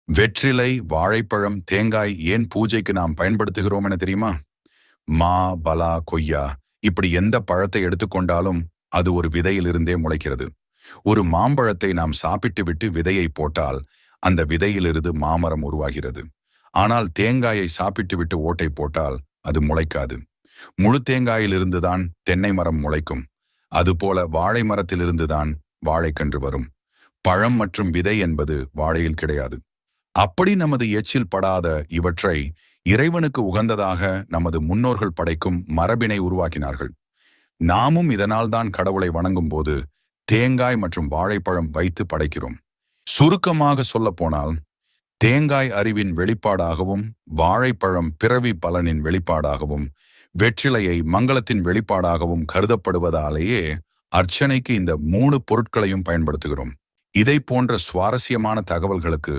வெற்றிலை, வாழைப்பழம், தேங்காய் ஏன் பூஜைக்கு நாம் பயன்படுத்துகிறோம் என தெரியுமா? மா, பலா, கொய்யா இப்படி எந்த பழத்தை எடுத்துக்கொண்டாலும் அது ஒரு விதையிலிருந்தே முளைக்கிறது. ஒரு மாம்பழத்தை நாம் சாப்பிட்டு விட்டு விதையை போட்டால் அந்த விதையிலிருந்து மாமரம் உருவாகிறது. ஆனால் தேங்காயை சாப்பிட்டு விட்டு ஓட்டை போட்டால் அது முளைக்காது. முழு தேங்காயிலிருந்துதான் தென்னை மரம் முளைக்கும். அதுபோல வாழை மரத்திலிருந்துதான் வாழைக்கன்று வரும். பழம் மற்றும் விதை என்பது வாழையில் கிடையாது. அப்படி நமது எச்சில் படாத இவற்றை இறைவனுக்கு உகந்ததாக நமது முன்னோர்கள் படைக்கும் மரபினை உருவாக்கினார்கள். நாமும் இதனால் தான் கடவுளை வணங்கும் போது தேங்காய் மற்றும் வாழைப்பழம் வைத்து படைக்கிறோம். சுருக்கமாக சொல்லப்போனால், தேங்காய் அறிவின் வெளிப்பாடாகவும், வாழைப்பழம் பிறவி பலனின் வெளிப்பாடாகவும், வெற்றிலையை மங்களத்தின் வெளிப்பாடாகவும் கருதப்படுவதாலேயே அர்ச்சனைக்கு இந்த 3 பொருட்களையும் பயன்படுத்துகிறோம். இதை போன்ற சுவாரஸ்யமான தகவல்களுக்கு